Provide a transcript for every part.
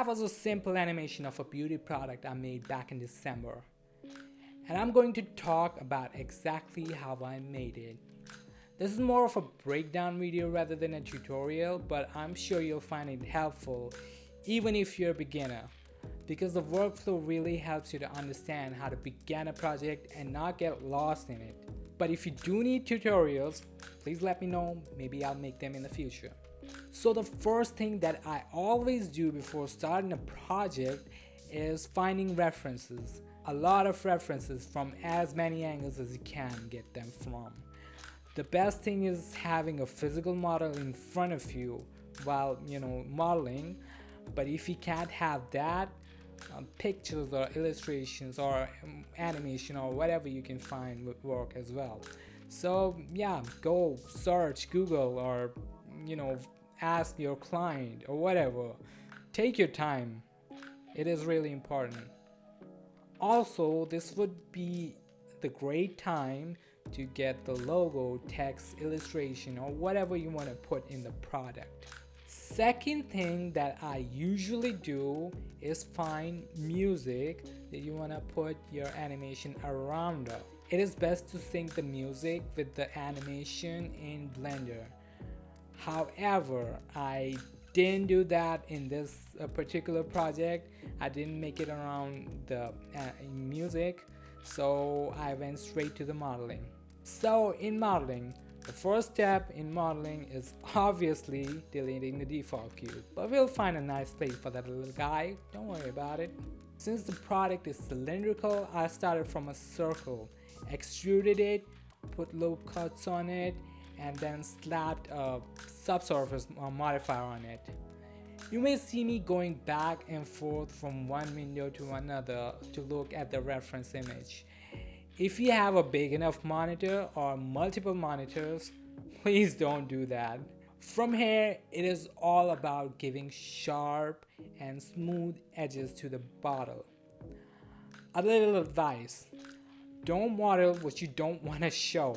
was a simple animation of a beauty product I made back in December. And I'm going to talk about exactly how I made it. This is more of a breakdown video rather than a tutorial, but I'm sure you'll find it helpful even if you're a beginner, because the workflow really helps you to understand how to begin a project and not get lost in it. But if you do need tutorials, please let me know, maybe I'll make them in the future. So the first thing that I always do before starting a project is finding references. A lot of references from as many angles as you can get them from. The best thing is having a physical model in front of you while modeling, but if you can't have that, pictures or illustrations or animation or whatever you can find would work as well. So yeah, go search Google or ask your client or whatever. Take your time, it is really important. Also, this would be the great time to get the logo, text, illustration, or whatever you want to put in the product. Second thing that I usually do is find music that you want to put your animation around of. It is best to sync the music with the animation in Blender. However, I didn't do that in this particular project. I didn't make it around the music, so I went straight to the modeling. So in modeling, the first step in modeling is obviously deleting the default cube, but we'll find a nice place for that little guy, don't worry about it. Since the product is cylindrical, I started from a circle, extruded it, put low cuts on it, and then slapped a subsurface modifier on it. You may see me going back and forth from one window to another to look at the reference image. If you have a big enough monitor or multiple monitors, please don't do that. From here, it is all about giving sharp and smooth edges to the bottle. A little advice: don't model what you don't want to show.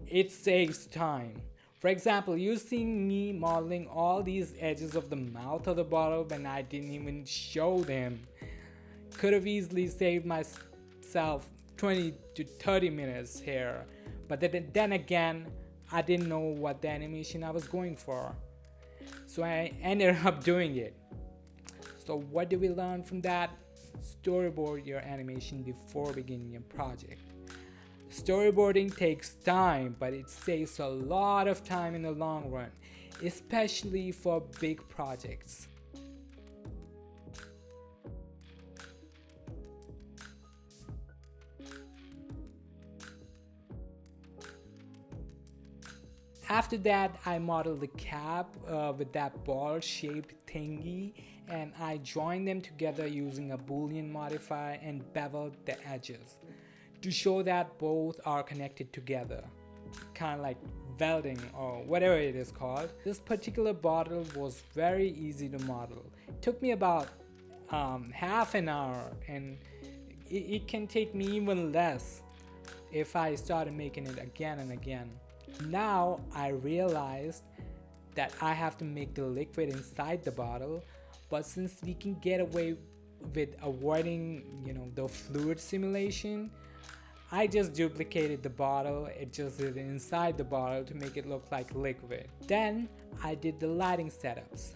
It saves time. For example, you seeing me modeling all these edges of the mouth of the bottle when I didn't even show them. Could have easily saved myself 20 to 30 minutes here, but then again, I didn't know what the animation I was going for, so I ended up doing it. So what do we learn from that? Storyboard your animation before beginning your project. Storyboarding takes time, but it saves a lot of time in the long run, especially for big projects. After that, I modeled the cap with that ball-shaped thingy, and I joined them together using a boolean modifier and beveled the edges to show that both are connected together, kind of like welding or whatever it is called. This particular bottle was very easy to model. It took me about half an hour, and it can take me even less if I started making it again and again. Now I realized that I have to make the liquid inside the bottle, but since we can get away with avoiding the fluid simulation, I just duplicated the bottle, adjusted it inside the bottle to make it look like liquid. Then I did the lighting setups.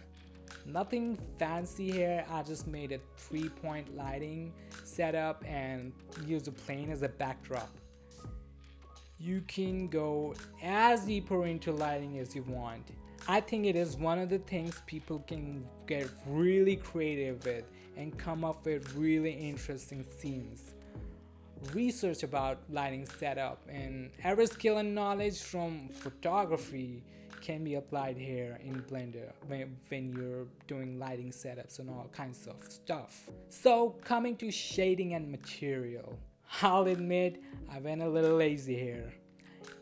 Nothing fancy here, I just made a 3-point lighting setup and used a plane as a backdrop. You can go as deeper into lighting as you want. I think it is one of the things people can get really creative with and come up with really interesting scenes. Research about lighting setup and every skill and knowledge from photography can be applied here in Blender when you're doing lighting setups and all kinds of stuff. So coming to shading and material, I'll admit I went a little lazy here.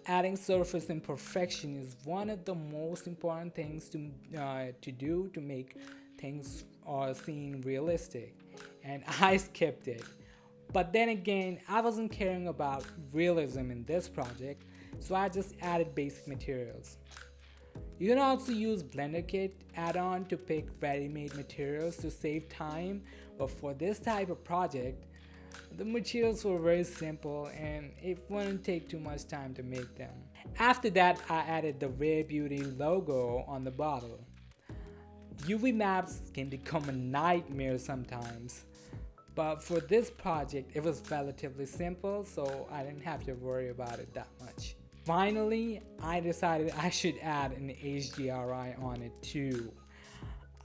Adding surface imperfection is one of the most important things to do to make things seem realistic, and I skipped it. But then again, I wasn't caring about realism in this project, so I just added basic materials. You can also use Blender Kit add-on to pick ready-made materials to save time, but for this type of project, the materials were very simple and it wouldn't take too much time to make them. After that, I added the Rare Beauty logo on the bottle. UV maps can become a nightmare sometimes, but for this project it was relatively simple, so I didn't have to worry about it that much. Finally, I decided I should add an HDRI on it too.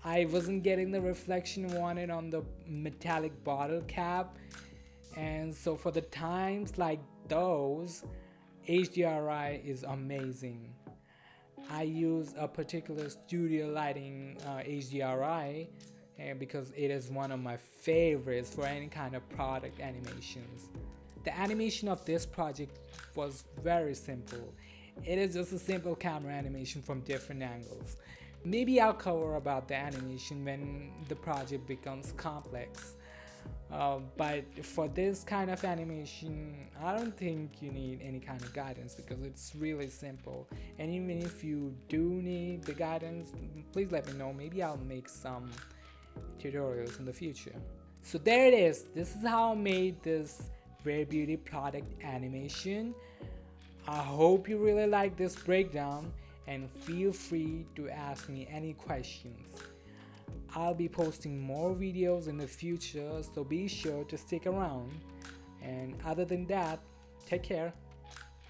I wasn't getting the reflection I wanted on the metallic bottle cap, and so for the times like those, HDRI is amazing. I use a particular studio lighting HDRI because it is one of my favorites for any kind of product animations. The animation of this project was very simple. It is just a simple camera animation from different angles. Maybe I'll cover about the animation when the project becomes complex. But for this kind of animation, I don't think you need any kind of guidance because it's really simple. And even if you do need the guidance, please let me know. Maybe I'll make some tutorials in the future. So there it is. This is how I made this Rare Beauty product animation. I hope you really like this breakdown and feel free to ask me any questions. I'll be posting more videos in the future, so be sure to stick around. And other than that, take care.